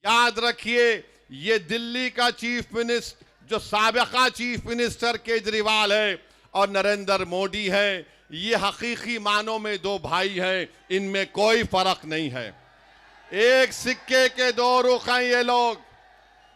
याद रखिए, ये दिल्ली का चीफ मिनिस्टर, जो साबिका चीफ मिनिस्टर केजरीवाल है और नरेंद्र मोदी है, ये हकीकी मानों में दो भाई हैं, इनमें कोई फर्क नहीं है। एक सिक्के के दो रुख हैं ये लोग।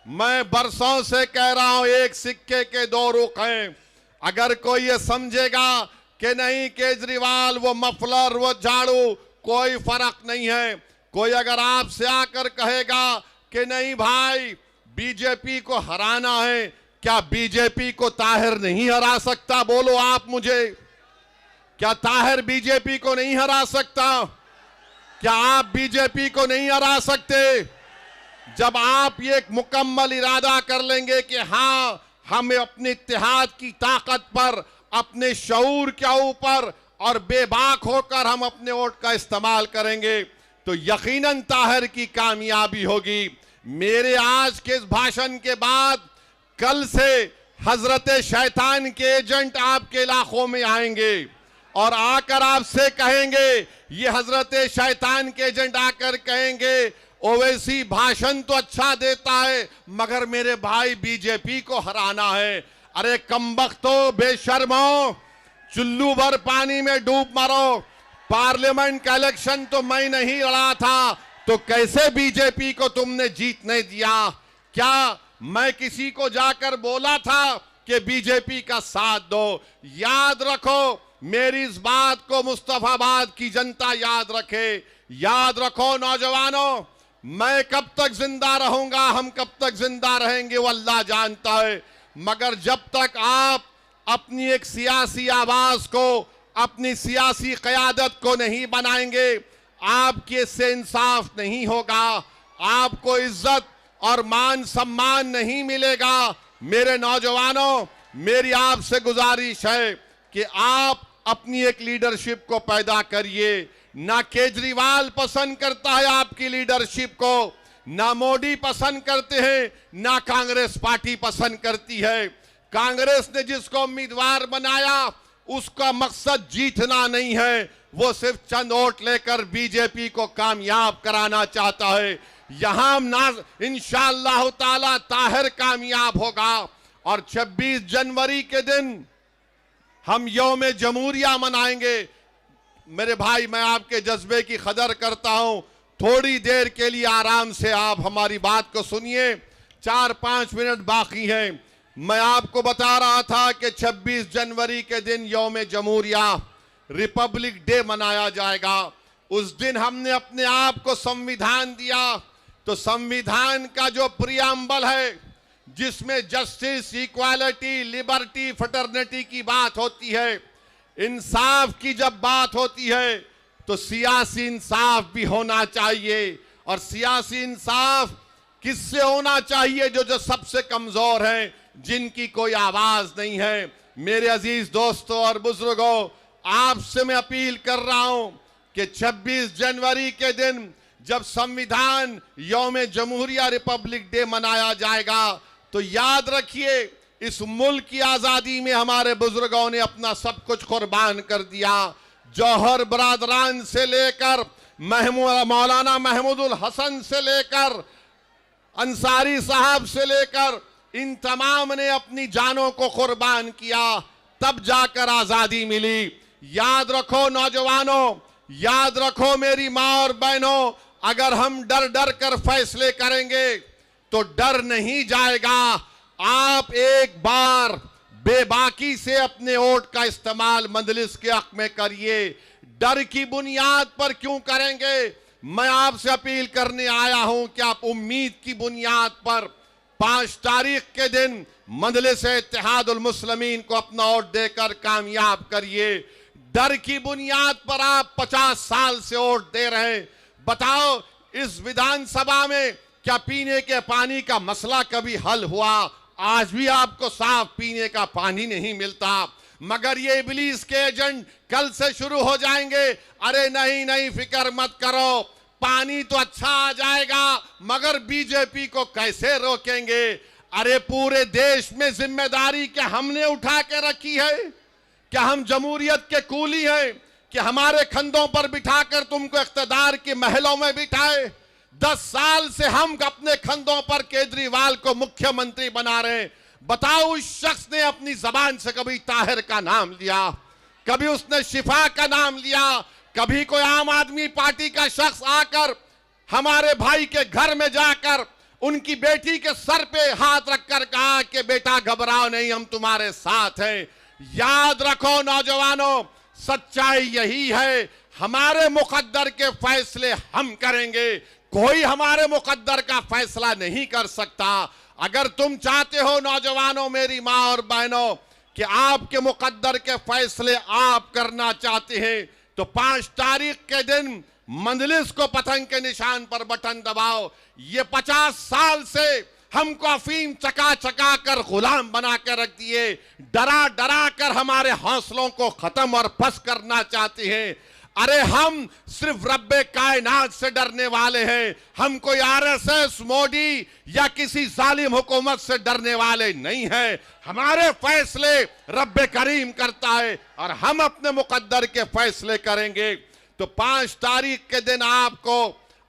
मैं बरसों से कह रहा हूं, एक सिक्के के दो रुख हैं। अगर कोई ये समझेगा कि नहीं केजरीवाल, वो मफलर, वो झाड़ू, कोई फर्क नहीं है। कोई अगर आपसे आकर कहेगा कि नहीं भाई बीजेपी को हराना है, क्या बीजेपी को ताहिर नहीं हरा सकता? बोलो आप मुझे, क्या ताहिर बीजेपी को नहीं हरा सकता? क्या आप बीजेपी को नहीं हरा सकते? जब आप ये एक मुकम्मल इरादा कर लेंगे कि हाँ, हमें अपने इत्तेहाद की ताकत पर, अपने शऊर के ऊपर और बेबाक होकर हम अपने वोट का इस्तेमाल करेंगे, तो यकीनन ताहिर की कामयाबी होगी। मेरे आज के इस भाषण के बाद कल से हजरत शैतान के एजेंट आपके इलाकों में आएंगे और आकर आपसे कहेंगे, ये हजरत शैतान के एजेंट आकर कहेंगे, ओवैसी भाषण तो अच्छा देता है मगर मेरे भाई बीजेपी को हराना है। अरे कमबख्तो, बेशर्मो, चुल्लू भर पानी में डूब मरो। पार्लियामेंट का इलेक्शन तो मैं नहीं लड़ा था, तो कैसे बीजेपी को तुमने जीतने दिया? क्या मैं किसी को जाकर बोला था कि बीजेपी का साथ दो? याद रखो, मेरी इस बात को मुस्तफाबाद की जनता याद रखे। याद रखो नौजवानों, मैं कब तक जिंदा रहूंगा, हम कब तक जिंदा रहेंगे वो अल्लाह जानता है, मगर जब तक आप अपनी एक सियासी आवाज को, अपनी सियासी क़यादत को नहीं बनाएंगे, आपके से इंसाफ नहीं होगा, आपको इज्जत और मान सम्मान नहीं मिलेगा। मेरे नौजवानों, मेरी आपसे गुजारिश है कि आप अपनी एक लीडरशिप को पैदा करिए। ना केजरीवाल पसंद करता है आपकी लीडरशिप को, ना मोदी पसंद करते हैं, ना कांग्रेस पार्टी पसंद करती है। कांग्रेस ने जिसको उम्मीदवार बनाया उसका मकसद जीतना नहीं है, वो सिर्फ चंद वोट लेकर बीजेपी को कामयाब कराना चाहता है। यहां ना इंशाअल्लाह ताला ताहिर कामयाब होगा और 26 जनवरी के दिन हम यौम जमहूरिया मनाएंगे। मेरे भाई, मैं आपके जज्बे की कदर करता हूं, थोड़ी देर के लिए आराम से आप हमारी बात को सुनिए, 4-5 मिनट बाकी हैं। मैं आपको बता रहा था कि 26 जनवरी के दिन यौम जमहूरिया, रिपब्लिक डे मनाया जाएगा। उस दिन हमने अपने आप को संविधान दिया, तो संविधान का जो प्रियम्बल है, जिसमें जस्टिस, इक्वालिटी, लिबर्टी, फ्रेटर्निटी की बात होती है, इंसाफ की जब बात होती है, तो सियासी इंसाफ भी होना चाहिए। और सियासी इंसाफ किससे होना चाहिए? जो सबसे कमजोर हैं, जिनकी कोई आवाज नहीं है। मेरे अजीज दोस्तों और बुजुर्गों, आपसे मैं अपील कर रहा हूं कि 26 जनवरी के दिन जब संविधान यौम जमहूरिया, रिपब्लिक डे मनाया जाएगा, तो याद रखिए, इस मुल्क की आजादी में हमारे बुजुर्गों ने अपना सब कुछ कुर्बान कर दिया। जौहर बरादरान से लेकर मौलाना महमूदुल हसन से लेकर अंसारी साहब से लेकर इन तमाम ने अपनी जानों को कुर्बान किया, तब जाकर आजादी मिली। याद रखो नौजवानों, याद रखो मेरी माँ और बहनों, अगर हम डर डर कर फैसले करेंगे तो डर नहीं जाएगा। आप एक बार बेबाकी से अपने वोट का इस्तेमाल मजलिस के हक में करिए। डर की बुनियाद पर क्यों करेंगे? मैं आपसे अपील करने आया हूं कि आप उम्मीद की बुनियाद पर 5 तारीख के दिन मजलिस इत्तेहादुल मुस्लिमीन को अपना वोट देकर कामयाब करिए। डर की बुनियाद पर आप 50 साल से वोट दे रहे हैं। बताओ, इस विधानसभा में क्या पीने के पानी का मसला कभी हल हुआ? आज भी आपको साफ पीने का पानी नहीं मिलता। मगर ये इब्लीस के एजेंट कल से शुरू हो जाएंगे, अरे नहीं नहीं फिक्र मत करो, पानी तो अच्छा आ जाएगा, मगर बीजेपी को कैसे रोकेंगे? अरे पूरे देश में जिम्मेदारी क्या हमने उठा के रखी है? क्या हम जमहूरियत के कूली हैं कि हमारे कंधों पर बिठाकर तुमको इख्तिदार के महलों में बिठाए? 10 साल से हम अपने कंधों पर केजरीवाल को मुख्यमंत्री बना रहे हैं। बताओ, उस शख्स ने अपनी जबान से कभी ताहिर का नाम लिया? कभी उसने शिफा का नाम लिया? कभी कोई आम आदमी पार्टी का शख्स आकर हमारे भाई के घर में जाकर उनकी बेटी के सर पे हाथ रखकर कहा कि बेटा घबराओ नहीं, हम तुम्हारे साथ हैं? याद रखो नौजवानों, सच्चाई यही है, हमारे मुकद्दर के फैसले हम करेंगे, कोई हमारे मुकद्दर का फैसला नहीं कर सकता। अगर तुम चाहते हो नौजवानों, मेरी माँ और बहनों, कि आपके मुकद्दर के फैसले आप करना चाहते हैं, तो 5 तारीख के दिन मंजलिस को पतंग के निशान पर बटन दबाओ। ये 50 साल से हमको अफीम चका चका कर गुलाम बना कर रख दिए, डरा डरा कर हमारे हौसलों को खत्म और फस करना चाहते हैं। अरे हम सिर्फ रब्बे कायनात से डरने वाले हैं, हम कोई आरएसएस, मोदी या किसी जालिम हुकूमत से डरने वाले नहीं हैं। हमारे फैसले रब्बे करीम करता है और हम अपने मुकद्दर के फैसले करेंगे। तो 5 तारीख के दिन आपको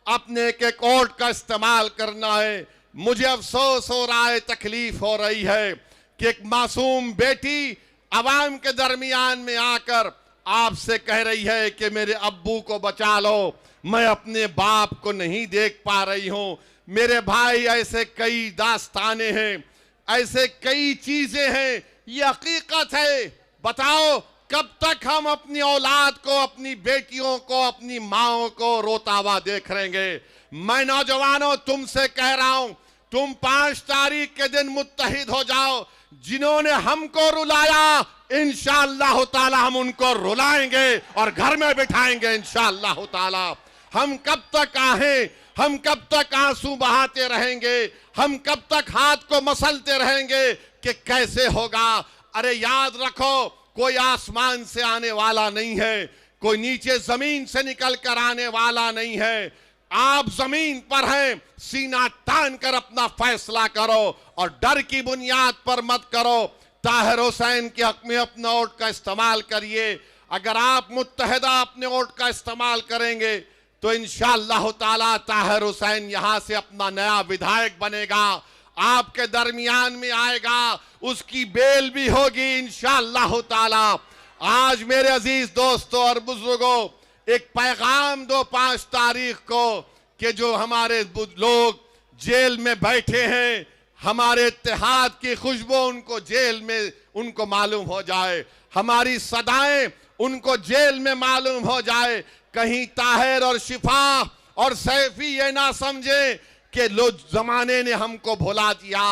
अपने एक कोर्ट का इस्तेमाल करना है। मुझे अफसोस हो रहा है, तकलीफ हो रही है कि एक मासूम बेटी अवाम के दरमियान में आकर आपसे कह रही है कि मेरे अब्बू को बचा लो, मैं अपने बाप को नहीं देख पा रही हूं। मेरे भाई, ऐसे कई दास्ताने हैं, ऐसे कई चीजें हैं, ये हकीकत है। बताओ, कब तक हम अपनी औलाद को, अपनी बेटियों को, अपनी माओ को रोता हुआ देख रहेंगे? मैं नौजवानों तुमसे कह रहा हूं, तुम 5 तारीख के दिन मुत्तहिद हो जाओ। जिन्होंने हमको रुलाया, इंशाअल्लाह ताला हम उनको रुलाएंगे और घर में बिठाएंगे इंशाअल्लाह ताला। हम कब तक आहें, हम कब तक आंसू बहाते रहेंगे, हम कब तक हाथ को मसलते रहेंगे कि कैसे होगा? अरे याद रखो, कोई आसमान से आने वाला नहीं है, कोई नीचे जमीन से निकल कर आने वाला नहीं है। आप जमीन पर हैं, सीना तान कर अपना फैसला करो और डर की बुनियाद पर मत करो। ताहिर हुसैन के हक में अपना वोट का इस्तेमाल करिए। अगर आप मुत्तहिदा अपने वोट का इस्तेमाल करेंगे तो इंशाअल्लाह ताला ताहिर हुसैन यहां से अपना नया विधायक बनेगा, आपके दरमियान में आएगा, उसकी बेल भी होगी इंशाअल्लाह ताला। आज मेरे अजीज दोस्तों और बुजुर्गों, एक पैगाम दो 5 तारीख को कि जो हमारे लोग जेल में बैठे हैं, हमारे इत्तेहाद की खुशबू उनको जेल में उनको मालूम हो जाए, हमारी सदाएं उनको जेल में मालूम हो जाए। कहीं ताहिर और शिफा और सैफी ये ना समझे कि लो जमाने ने हमको भुला दिया,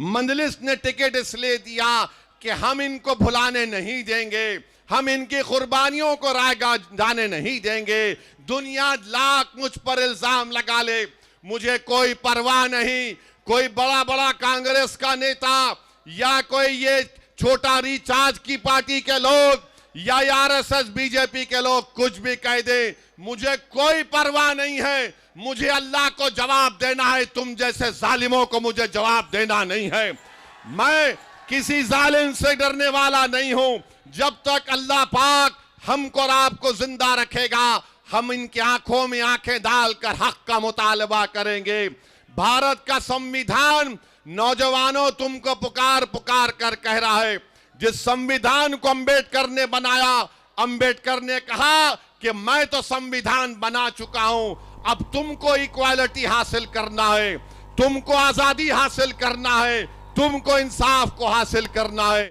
मंजलिस ने टिकट इसलिए दिया कि हम इनको भुलाने नहीं देंगे, हम इनकी कुर्बानियों को रायगा जाने नहीं देंगे। दुनिया लाख मुझ पर इल्जाम लगा ले, मुझे कोई परवाह नहीं। कोई बड़ा बड़ा कांग्रेस का नेता या कोई ये छोटा रिचार्ज की पार्टी के लोग या आरएसएस बीजेपी के लोग कुछ भी कह दे, मुझे कोई परवाह नहीं है। मुझे अल्लाह को जवाब देना है, तुम जैसे जालिमों को मुझे जवाब देना नहीं है। मैं किसी जालिम से डरने वाला नहीं हूं। जब तक अल्लाह पाक हमको और आपको जिंदा रखेगा, हम इनकी आंखों में आंखें डालकर हक का मुतालबा करेंगे। भारत का संविधान नौजवानों तुमको पुकार पुकार कर कह रहा है। जिस संविधान को अंबेडकर ने बनाया, अंबेडकर ने कहा कि मैं तो संविधान बना चुका हूं, अब तुमको इक्वालिटी हासिल करना है, तुमको आजादी हासिल करना है, तुमको इंसाफ को हासिल करना है।